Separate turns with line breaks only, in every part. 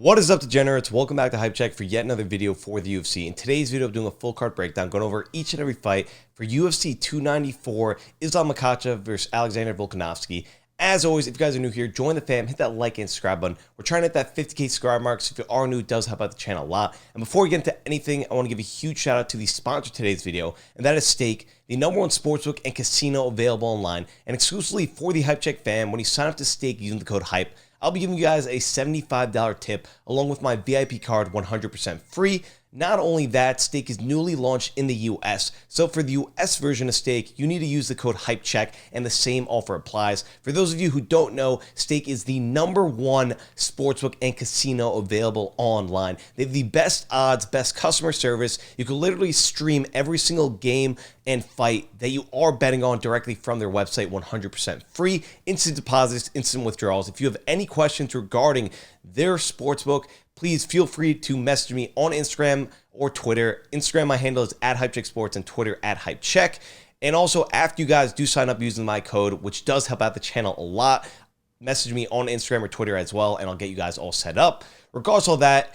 What is up, degenerates? Welcome back to HypeCheck for yet another video for the UFC. In today's video, I'm doing a full card breakdown, going over each and every fight for UFC 294, Islam Makhachev versus Alexander Volkanovski. As always, if you guys are new here, join the fam, hit that like and subscribe button. We're trying to hit that 50K subscribe mark, so if you are new, it does help out the channel a lot. And before we get into anything, I want to give a huge shout out to the sponsor of today's video, and that is Stake, the #1 sportsbook and casino available online, and exclusively for the HypeCheck fam. When you sign up to Stake using the code HYPE, I'll be giving you guys a $75 tip along with my VIP card 100% free. Not only that, Stake is newly launched in the US. So for the US version of Stake, you need to use the code HypeCheck and the same offer applies. For those of you who don't know, Stake is the #1 sportsbook and casino available online. They have the best odds, best customer service. You can literally stream every single game and fight that you are betting on directly from their website, 100% free, instant deposits, instant withdrawals. If you have any questions regarding their sportsbook, please feel free to message me on Instagram or Twitter. Instagram, my handle is @HypeCheckSports, and Twitter @HypeCheck. And also, after you guys do sign up using my code, which does help out the channel a lot, message me on Instagram or Twitter as well, and I'll get you guys all set up. Regardless of that,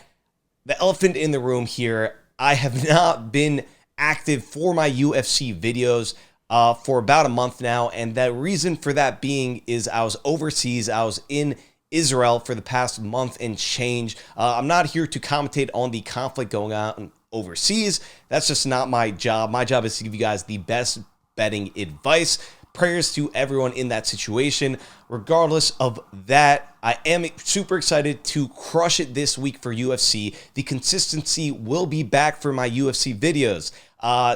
the elephant in the room here, I have not been active for my UFC videos for about a month now, and the reason for that being is I was overseas. I was in Israel for the past month and change. I'm not here to commentate on the conflict going on overseas. That's just not my job. My job is to give you guys the best betting advice. Prayers to everyone in that situation. Regardless of that, I am super excited to crush it this week for UFC. The consistency will be back for my UFC videos.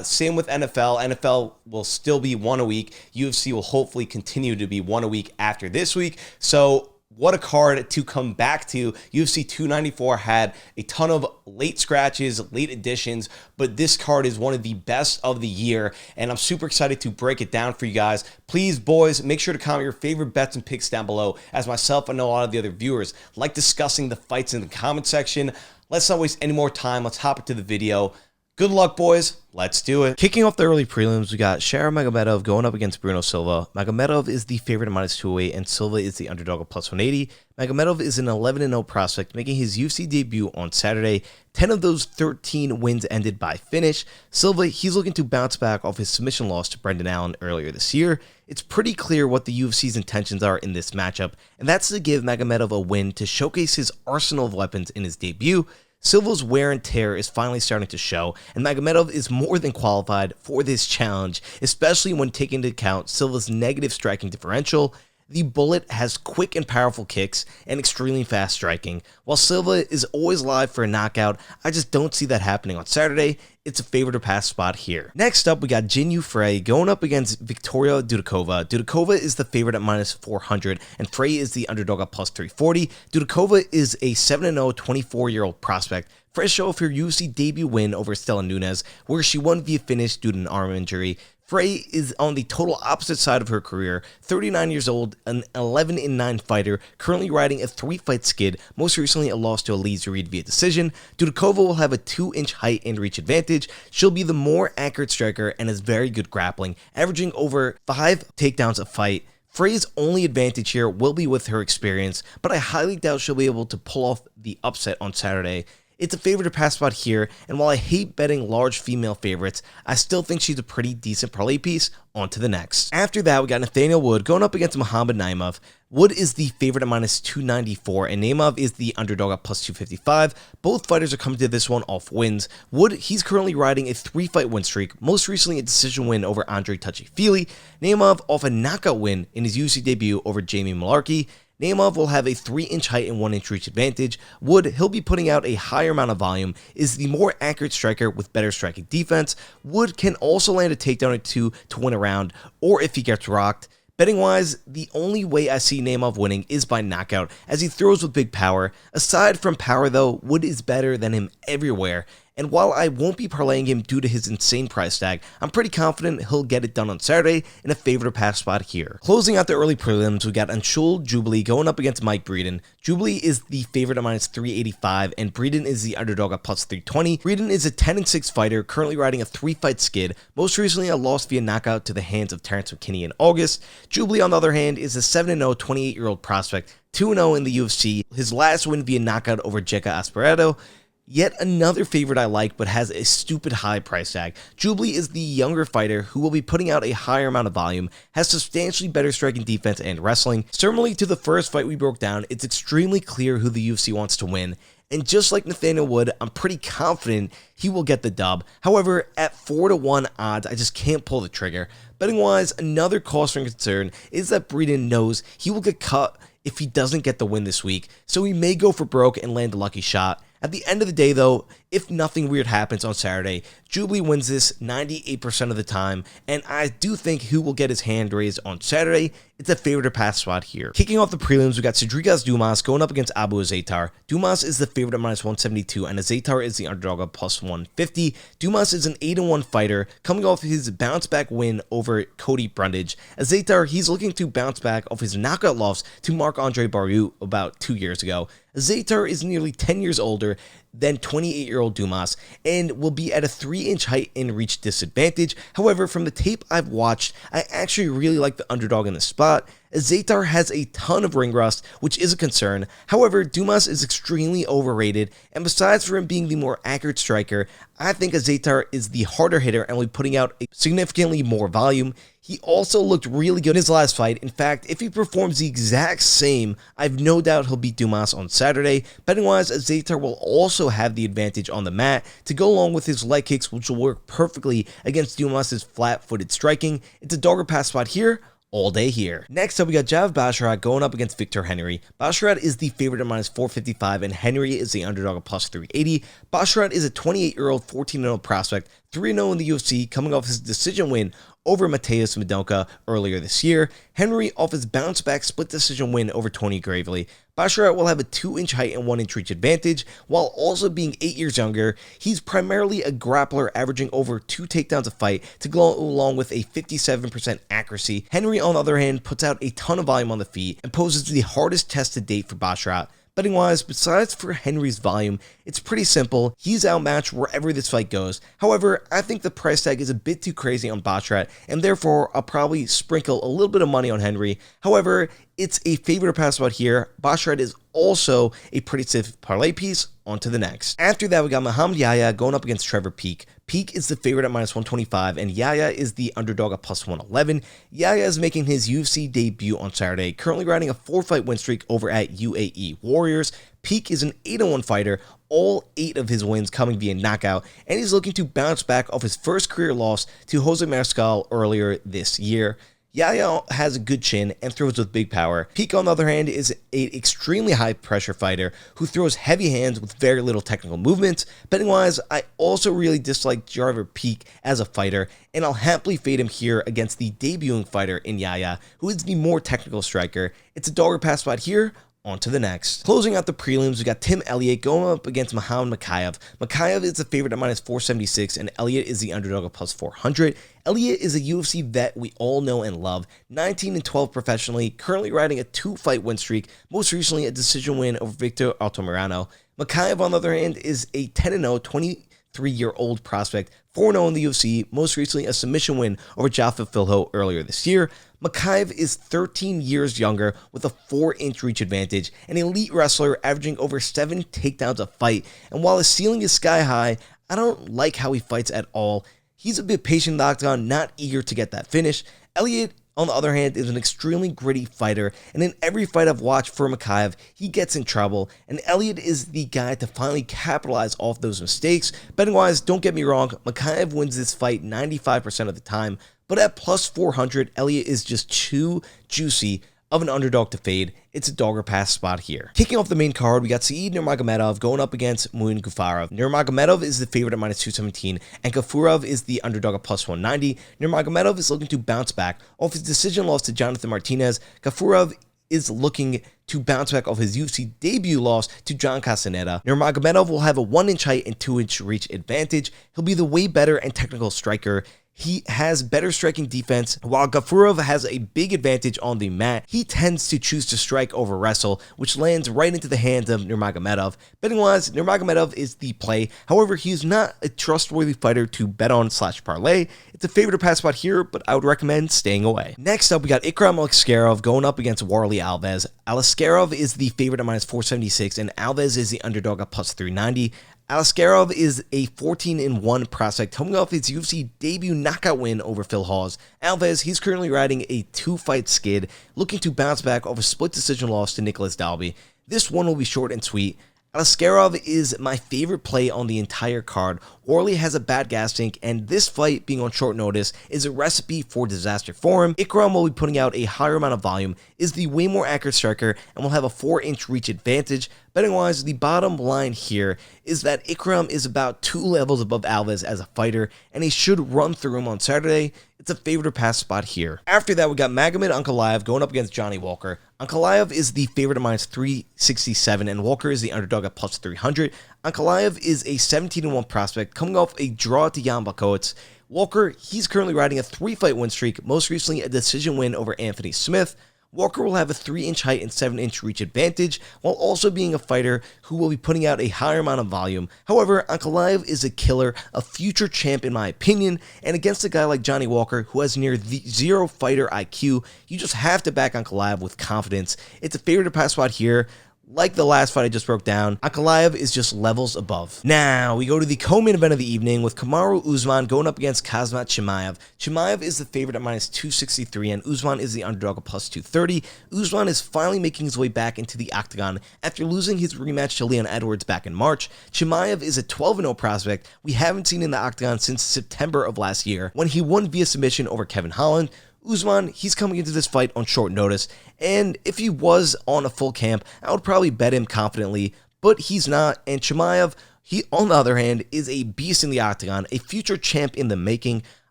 Same with NFL. NFL will still be one a week. UFC will hopefully continue to be one a week after this week. So what a card to come back to. UFC 294 had a ton of late scratches, late additions, but this card is one of the best of the year, and I'm super excited to break it down for you guys. Please, boys, make sure to comment your favorite bets and picks down below. As myself, I know a lot of the other viewers like discussing the fights in the comment section. Let's not waste any more time. Let's hop into the video. Good luck, boys. Let's do it. Kicking off the early prelims, we got Shara Magomedov going up against Bruno Silva. Magomedov is the favorite at -208, and Silva is the underdog at +180. Magomedov is an 11-0 prospect, making his UFC debut on Saturday. 10 of those 13 wins ended by finish. Silva, he's looking to bounce back off his submission loss to Brendan Allen earlier this year. It's pretty clear what the UFC's intentions are in this matchup, and that's to give Magomedov a win to showcase his arsenal of weapons in his debut. Silva's wear and tear is finally starting to show, and Magomedov is more than qualified for this challenge, especially when taking into account Silva's negative striking differential. The Bullet has quick and powerful kicks and extremely fast striking. While Silva is always live for a knockout, I just don't see that happening on Saturday. It's a favor to pass spot here. Next up, we got Jinh Frey going up against Victoria Dudakova. Dudakova is the favorite at -400, and Frey is the underdog at +340. Dudakova is a 7-0 24-year-old prospect. Fresh show of her UFC debut win over Stella Nunes, where she won via finish due to an arm injury. Frey is on the total opposite side of her career, 39 years old, an 11-9 fighter, currently riding a 3-fight skid, most recently a loss to Elise Reed via decision. Dudakova will have a 2-inch height and reach advantage. She'll be the more accurate striker and has very good grappling, averaging over 5 takedowns a fight. Frey's only advantage here will be with her experience, but I highly doubt she'll be able to pull off the upset on Saturday. It's a favor to pass spot here, and while I hate betting large female favorites, I still think she's a pretty decent parlay piece. On to the next. After that, we got Nathaniel Wood going up against Mohammad Naimov. Wood is the favorite at -294, and Naimov is the underdog at +255. Both fighters are coming to this one off wins. Wood, he's currently riding a 3-fight win streak, most recently a decision win over Andre Touchy-Feely. Naimov off a knockout win in his UFC debut over Jamie Mullarkey. Naimov will have a 3-inch height and 1-inch reach advantage. Wood, he'll be putting out a higher amount of volume, is the more accurate striker with better striking defense. Wood can also land a takedown or two to win a round, or if he gets rocked. Betting-wise, the only way I see Naimov winning is by knockout, as he throws with big power. Aside from power though, Wood is better than him everywhere, and while I won't be parlaying him due to his insane price tag, I'm pretty confident he'll get it done on Saturday in a favorite pass spot here. Closing out the early prelims, we got Anshul Jubli going up against Mike Breeden. Jubli is the favorite at -385, and Breeden is the underdog at +320. Breeden is a 10-6 fighter, currently riding a 3-fight skid, most recently a loss via knockout to the hands of Terrence McKinney in August. Jubli, on the other hand, is a 7-0 28-year-old prospect, 2-0 in the UFC, his last win via knockout over Jeka Asperado. Yet another favorite I like, but has a stupid high price tag. Jubli is the younger fighter who will be putting out a higher amount of volume, has substantially better striking defense and wrestling. Similarly to the first fight we broke down, it's extremely clear who the UFC wants to win. And just like Nathaniel would, I'm pretty confident he will get the dub. However, at 4-1 odds, I just can't pull the trigger. Betting wise, another cause for concern is that Breeden knows he will get cut if he doesn't get the win this week, so he may go for broke and land a lucky shot. At the end of the day though, if nothing weird happens on Saturday, Jubli wins this 98% of the time, and I do think he will get his hand raised on Saturday. It's a favorite to pass spot here. Kicking off the prelims, we got Sedriques Dumas going up against Abu Azaitar. Dumas is the favorite at -172, and Azaitar is the underdog at +150. Dumas is an 8-1 fighter, coming off his bounce-back win over Cody Brundage. Azaitar, he's looking to bounce back off his knockout loss to Marc-Andre Barriault about 2 years ago. Azaitar is nearly 10 years older than 28-year-old Dumas and will be at a 3-inch height and reach disadvantage. However, from the tape I've watched, I actually really like the underdog in the spot. Azaitar has a ton of ring rust, which is a concern. However, Dumas is extremely overrated, and besides for him being the more accurate striker, I think Azaitar is the harder hitter and will be putting out significantly more volume. He also looked really good in his last fight. In fact, if he performs the exact same, I've no doubt he'll beat Dumas on Saturday. Betting wise, Azaitar will also have the advantage on the mat to go along with his leg kicks, which will work perfectly against Dumas' flat-footed striking. It's a dogger pass spot here. All day here. Next up, we got Javid Basharat going up against Victor Henry. Basharat is the favorite at -455, and Henry is the underdog at +380. Basharat is a 28-year-old 14-0 prospect, 3-0 in the UFC, coming off his decision win over Mateusz Mendonca earlier this year. Henry off his bounce-back split decision win over Tony Gravely. Basharat will have a 2-inch height and 1-inch reach advantage, while also being 8 years younger. He's primarily a grappler, averaging over 2 takedowns a fight to go along with a 57% accuracy. Henry, on the other hand, puts out a ton of volume on the feet and poses the hardest test to date for Basharat. Betting wise, besides for Henry's volume, it's pretty simple. He's outmatched wherever this fight goes. However, I think the price tag is a bit too crazy on Basharat, and therefore I'll probably sprinkle a little bit of money on Henry. However, it's a favorite to pass spot here. Basharat is also a pretty safe parlay piece. On to the next. After that, we got Muhammad Yahya going up against Trevor Peek. Peek is the favorite at -125, and Yahya is the underdog at +111. Yahya is making his UFC debut on Saturday, currently riding a 4-fight win streak over at UAE Warriors. Peek is an 8-1 fighter, all 8 of his wins coming via knockout, and he's looking to bounce back off his first career loss to Jose Mariscal earlier this year. Yahya has a good chin and throws with big power. Peek, on the other hand, is an extremely high-pressure fighter who throws heavy hands with very little technical movements. Betting-wise, I also really dislike Trevor Peek as a fighter, and I'll happily fade him here against the debuting fighter in Yahya, who is the more technical striker. It's a dogger pass spot here. On to the next. Closing out the prelims, we got Tim Elliott going up against Mohammad Mokaev. Mokaev is the favorite at -476, and Elliott is the underdog at +400. Elliott is a UFC vet we all know and love, 19-12 professionally, currently riding a 2-fight win streak, most recently a decision win over Victor Altamirano. Mokaev, on the other hand, is a 10-0, 23-year-old prospect, 4-0 in the UFC, most recently a submission win over Javid Filho earlier this year. Mokaev is 13 years younger with a 4-inch reach advantage, an elite wrestler averaging over 7 takedowns a fight, and while his ceiling is sky high, I don't like how he fights at all. He's a bit patient in the octagon, not eager to get that finish. Elliott, on the other hand, is an extremely gritty fighter, and in every fight I've watched for Mokaev, he gets in trouble, and Elliott is the guy to finally capitalize off those mistakes. Betting-wise, don't get me wrong, Mokaev wins this fight 95% of the time, but at +400, Elliott is just too juicy of an underdog to fade. It's a dogger pass spot here. Kicking off the main card, we got Nurmagomedov going up against Muin Gafurov. Nurmagomedov is the favorite at -217, and Gafurov is the underdog at +190. Nurmagomedov is looking to bounce back off his decision loss to Jonathan Martinez. Gafurov is looking to bounce back off his UFC debut loss to John Castaneda. Nurmagomedov will have a 1-inch height and 2-inch reach advantage. He'll be the way better and technical striker. He has better striking defense, while Gafurov has a big advantage on the mat. He tends to choose to strike over wrestle, which lands right into the hands of Nurmagomedov. Betting-wise, Nurmagomedov is the play. However, he is not a trustworthy fighter to bet on / parlay. It's a favorite to pass spot here, but I would recommend staying away. Next up, we got Ikram Aliskerov going up against Warley Alves. Aliskerov is the favorite at -476, and Alves is the underdog at +390. Aliskerov is a 14-1 prospect coming off his UFC debut knockout win over Phil Hawes. Alves, he's currently riding a 2-fight skid, looking to bounce back off a split decision loss to Nicholas Dalby. This one will be short and sweet. Aliskerov is my favorite play on the entire card. Warley has a bad gas tank, and this fight being on short notice is a recipe for disaster for him. Ikram will be putting out a higher amount of volume, is the way more accurate striker, and will have a 4-inch reach advantage. Betting-wise, the bottom line here is that Ikram is about 2 levels above Alves as a fighter, and he should run through him on Saturday. It's a favorite to pass spot here. After that, we got Magomedov Ankalaev going up against Johnny Walker. Ankalaev is the favorite at -367, and Walker is the underdog at +300. Ankalaev is a 17-1 prospect coming off a draw to Jan Blachowicz. Walker, he's currently riding a 3-fight win streak, most recently a decision win over Anthony Smith. Walker will have a 3-inch height and 7-inch reach advantage, while also being a fighter who will be putting out a higher amount of volume. However, Ankalaev is a killer, a future champ in my opinion, and against a guy like Johnny Walker, who has near zero fighter IQ, you just have to back Ankalaev with confidence. It's a favorite to pass spot here. Like the last fight I just broke down, Ankalaev is just levels above. Now, we go to the co-main event of the evening with Kamaru Usman going up against Khamzat Chimaev. Chimaev is the favorite at -263, and Usman is the underdog at +230. Usman is finally making his way back into the octagon after losing his rematch to Leon Edwards back in March. Chimaev is a 12-0 prospect we haven't seen in the octagon since September of last year, when he won via submission over Kevin Holland. Usman, he's coming into this fight on short notice, and if he was on a full camp, I would probably bet him confidently, but he's not. And Chimaev, he, on the other hand, is a beast in the octagon, a future champ in the making.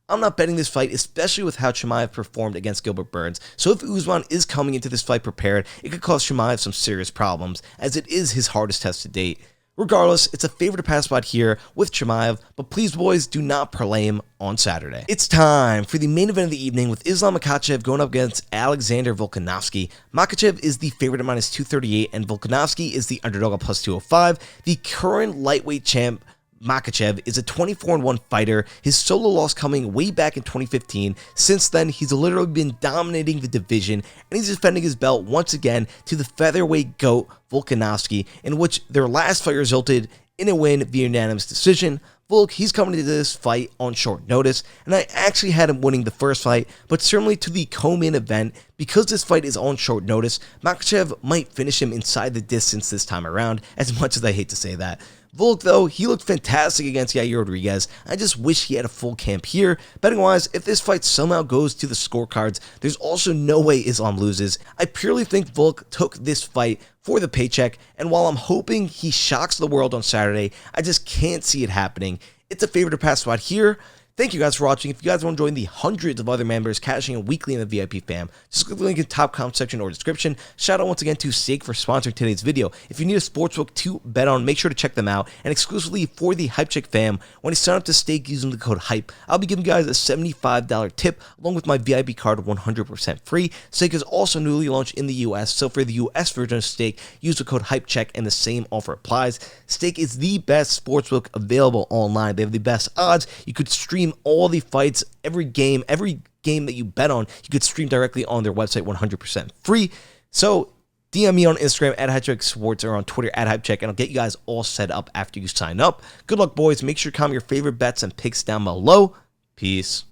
I'm not betting this fight, especially with how Chimaev performed against Gilbert Burns. So if Usman is coming into this fight prepared, it could cause Chimaev some serious problems, as it is his hardest test to date. Regardless, it's a favorite to pass spot here with Chimaev, but please, boys, do not parlay him on Saturday. It's time for the main event of the evening with Islam Makhachev going up against Alexander Volkanovski. Makhachev is the favorite at -238, and Volkanovski is the underdog at +205. The current lightweight champ, Makhachev, is a 24-1 fighter, his solo loss coming way back in 2015. Since then, he's literally been dominating the division, and he's defending his belt once again to the featherweight GOAT, Volkanovski, in which their last fight resulted in a win via unanimous decision. Volk, he's coming into this fight on short notice, and I actually had him winning the first fight, but certainly to the co-main event, because this fight is on short notice, Makhachev might finish him inside the distance this time around, as much as I hate to say that. Volk, though, he looked fantastic against Yahya Rodriguez. I just wish he had a full camp here. Betting-wise, if this fight somehow goes to the scorecards, there's also no way Islam loses. I purely think Volk took this fight for the paycheck, and while I'm hoping he shocks the world on Saturday, I just can't see it happening. It's a favorite to pass spot here. Thank you guys for watching. If you guys want to join the hundreds of other members cashing in weekly in the VIP fam, just click the link in the top comment section or description. Shout out once again to Stake for sponsoring today's video. If you need a sportsbook to bet on, make sure to check them out. And exclusively for the HypeCheck fam, when you sign up to Stake using the code HYPE, I'll be giving you guys a $75 tip along with my VIP card 100% free. Stake is also newly launched in the US, so for the US version of Stake, use the code HypeCheck and the same offer applies. Stake is the best sportsbook available online. They have the best odds. You could stream all the fights, every game that you bet on, you could stream directly on their website 100% free. So DM me on Instagram at HypeCheck Sports or on Twitter at HypeCheck, and I'll get you guys all set up after you sign up. Good luck, boys. Make sure to comment your favorite bets and picks down below. Peace.